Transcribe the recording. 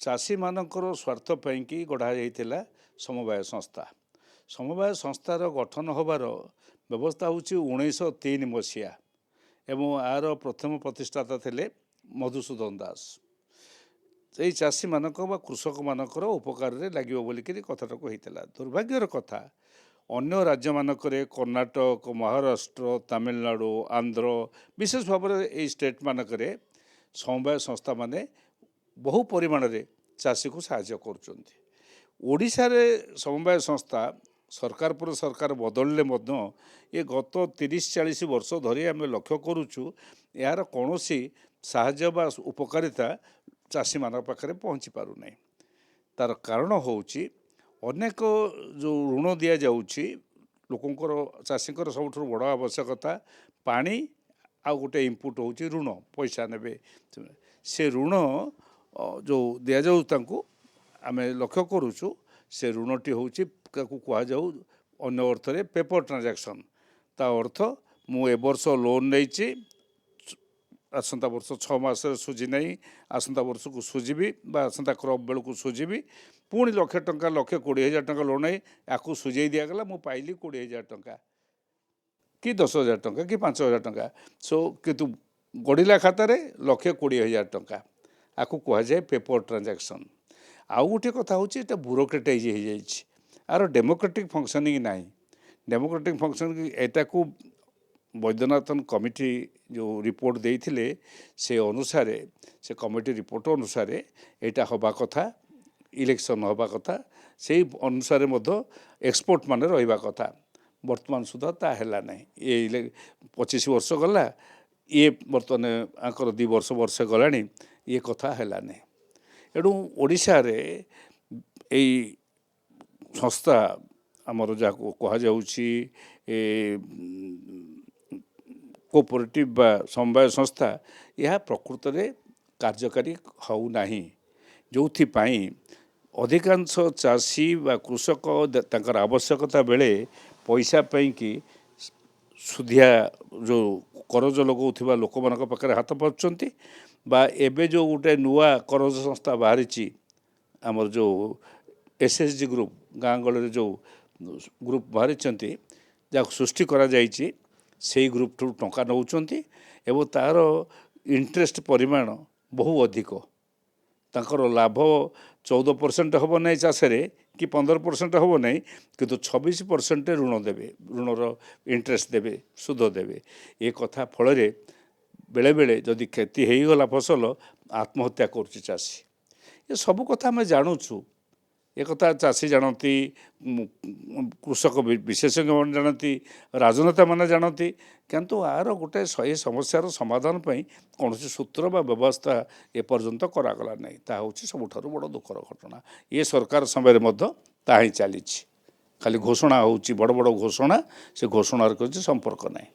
ଚାଷୀମାନଙ୍କର ସ୍ୱାର୍ଥ ପାଇଁକି ଗଢ଼ା ଯାଇଥିଲା ସମବାୟ ସଂସ୍ଥା। ସମବାୟ ସଂସ୍ଥାର ଗଠନ ହେବାର ବ୍ୟବସ୍ଥା ହେଉଛି 1903 ମସିହା ଏବଂ ଏହାର ପ୍ରଥମ ପ୍ରତିଷ୍ଠାତା ଥିଲେ ମଧୁସୂଦନ ଦାସ। ଏଇ ଚାଷୀମାନଙ୍କ ବା କୃଷକମାନଙ୍କର ଉପକାରରେ ଲାଗିବ ବୋଲିକିରି କଥାଟାକୁ ହେଇଥିଲା। ଦୁର୍ଭାଗ୍ୟର କଥା, ଅନ୍ୟ ରାଜ୍ୟମାନଙ୍କରେ କର୍ଣ୍ଣାଟକ, ମହାରାଷ୍ଟ୍ର, ତାମିଲନାଡ଼ୁ, ଆନ୍ଧ୍ର, ବିଶେଷ ଭାବରେ ଏଇ ଷ୍ଟେଟ୍ମାନଙ୍କରେ ସମବାୟ ସଂସ୍ଥାମାନେ ବହୁ ପରିମାଣରେ ଚାଷୀକୁ ସାହାଯ୍ୟ କରୁଛନ୍ତି। ଓଡ଼ିଶାରେ ସମବାୟ ସଂସ୍ଥା ସରକାର ପରେ ସରକାର ବଦଳିଲେ ମଧ୍ୟ ଏ ଗତ 30-40 ବର୍ଷ ଧରି ଆମେ ଲକ୍ଷ୍ୟ କରୁଛୁ ଏହାର କୌଣସି ସାହାଯ୍ୟ ବା ଉପକାରିତା ଚାଷୀମାନଙ୍କ ପାଖରେ ପହଞ୍ଚି ପାରୁନାହିଁ। ତା'ର କାରଣ ହେଉଛି ଅନେକ ଯେଉଁ ଋଣ ଦିଆଯାଉଛି ଲୋକଙ୍କର, ଚାଷୀଙ୍କର ସବୁଠାରୁ ବଡ଼ ଆବଶ୍ୟକତା ପାଣି ଆଉ ଗୋଟେ ଇନପୁଟ୍ ହେଉଛି ଋଣ, ପଇସା ନେବେ। ସେ ଋଣ ଯେଉଁ ଦିଆଯାଉ ତାଙ୍କୁ ଆମେ ଲକ୍ଷ୍ୟ କରୁଛୁ, ସେ ଋଣଟି ହେଉଛି ତାକୁ କୁହାଯାଉ ଅନ୍ୟ ଅର୍ଥରେ ପେପର ଟ୍ରାଞ୍ଜାକ୍ସନ୍। ତା ଅର୍ଥ ମୁଁ ଏ ବର୍ଷ ଲୋନ୍ ନେଇଛି, ଆସନ୍ତା ବର୍ଷ 6 ମାସରେ ସୁଝି ନାହିଁ, ଆସନ୍ତା ବର୍ଷକୁ ସୁଝିବି ବା ଆସନ୍ତା କ୍ରପ୍ ବେଳକୁ ସୁଝିବି, ପୁଣି 1,00,000 ଟଙ୍କା 1,20,000 ଟଙ୍କା ଲୋନ୍ ନେଇ ଆକୁ ସୁଝେଇ ଦିଆଗଲା, ମୁଁ ପାଇଲି 20,000 ଟଙ୍କା କି 10,000 ଟଙ୍କା କି 5,000 ଟଙ୍କା। କିନ୍ତୁ ଗଡ଼ିଲା ଖାତାରେ 1,20,000 ଟଙ୍କା, ଆକୁ କୁହାଯାଏ ପେପର ଟ୍ରାଞ୍ଜାକ୍ସନ୍। ଆଉ ଗୋଟିଏ କଥା ହେଉଛି ଏଇଟା ବ୍ୟୁରୋକ୍ରାଟାଇଜ୍ ହେଇଯାଇଛି, ଆର ଡେମୋକ୍ରାଟିକ୍ ଫଙ୍କସନିଂ ନାହିଁ। ଡେମୋକ୍ରାଟିକ୍ ଫଙ୍କସନିଂ ଏଟାକୁ ବୈଦ୍ୟନାଥନ୍ କମିଟି ଯେଉଁ ରିପୋର୍ଟ ଦେଇଥିଲେ ସେ ଅନୁସାରେ, ସେ କମିଟି ରିପୋର୍ଟ ଅନୁସାରେ ଏଇଟା ହେବା କଥା, ଇଲେକ୍ସନ୍ ହେବା କଥା, ସେଇ ଅନୁସାରେ ମଧ୍ୟ ଏକ୍ସପର୍ଟ ମାନେ ରହିବା କଥା। ବର୍ତ୍ତମାନ ସୁଦ୍ଧା ତା ହେଲା ନାହିଁ। 25 ବର୍ଷ ଗଲା, ଇଏ ବର୍ତ୍ତମାନ ଆଙ୍କର 2 ବର୍ଷ ଗଲାଣି, ଇଏ କଥା ହେଲା ନାହିଁ। ଏଣୁ ଓଡ଼ିଶାରେ ଏଇ ସଂସ୍ଥା ଆମର ଯାହାକୁ କୁହାଯାଉଛି କୋଅପରେଟିଭ୍ ବା ସମବାୟ ସଂସ୍ଥା, ଏହା ପ୍ରକୃତରେ କାର୍ଯ୍ୟକାରୀ ହେଉନାହିଁ। ଯେଉଁଥିପାଇଁ ଅଧିକାଂଶ ଚାଷୀ ବା କୃଷକ ତାଙ୍କର ଆବଶ୍ୟକତା ବେଳେ ପଇସା ପାଇଁକି ସୁଧିଆ ଯେଉଁ କରଜ ଲଗାଉଥିବା ଲୋକମାନଙ୍କ ପାଖରେ ହାତ ପାତୁଛନ୍ତି, ବା ଏବେ ଯେଉଁ ଗୋଟେ ନୂଆ କରଜ ସଂସ୍ଥା ବାହାରିଛି ଆମର ଯେଉଁ SHG ଗ୍ରୁପ୍, ଗାଁ ଗହଳିରେ ଯେଉଁ ଗ୍ରୁପ୍ ବାହାରିଛନ୍ତି, ଯାହାକୁ ସୃଷ୍ଟି କରାଯାଇଛି, ସେଇ ଗ୍ରୁପ୍ଠୁ ଟଙ୍କା ନେଉଛନ୍ତି ଏବଂ ତା'ର ଇଣ୍ଟରେଷ୍ଟ ପରିମାଣ ବହୁ ଅଧିକ। ତାଙ୍କର ଲାଭ 14% ହେବ ନାହିଁ ଚାଷରେ କି 15% ହେବ ନାହିଁ, କିନ୍ତୁ 26% ଋଣ ଦେବେ, ଋଣର ଇଣ୍ଟରେଷ୍ଟ ଦେବେ, ସୁଧ ଦେବେ। ଏ କଥା ଫଳରେ ବେଳେବେଳେ ଯଦି କ୍ଷତି ହେଇଗଲା ଫସଲ, ଆତ୍ମହତ୍ୟା କରୁଛି ଚାଷୀ। ଏ ସବୁ କଥା ଆମେ ଜାଣୁଛୁ, ଏକଥା ଚାଷୀ ଜାଣନ୍ତି, କୃଷକ ବିଶେଷଜ୍ଞମାନେ ଜାଣନ୍ତି, ରାଜନେତାମାନେ ଜାଣନ୍ତି, କିନ୍ତୁ ଆର ଗୋଟେ ସମସ୍ୟାର ସମାଧାନ ପାଇଁ କୌଣସି ସୂତ୍ର ବା ବ୍ୟବସ୍ଥା ଏପର୍ଯ୍ୟନ୍ତ କରାଗଲା ନାହିଁ। ତାହା ହେଉଛି ସବୁଠାରୁ ବଡ଼ ଦୁଃଖର ଘଟଣା। ଏ ସରକାର ସମୟରେ ମଧ୍ୟ ତାହା ହିଁ ଚାଲିଛି। ଖାଲି ଘୋଷଣା ହେଉଛି, ବଡ଼ ବଡ଼ ଘୋଷଣା, ସେ ଘୋଷଣାର କିଛି ସମ୍ପର୍କ ନାହିଁ।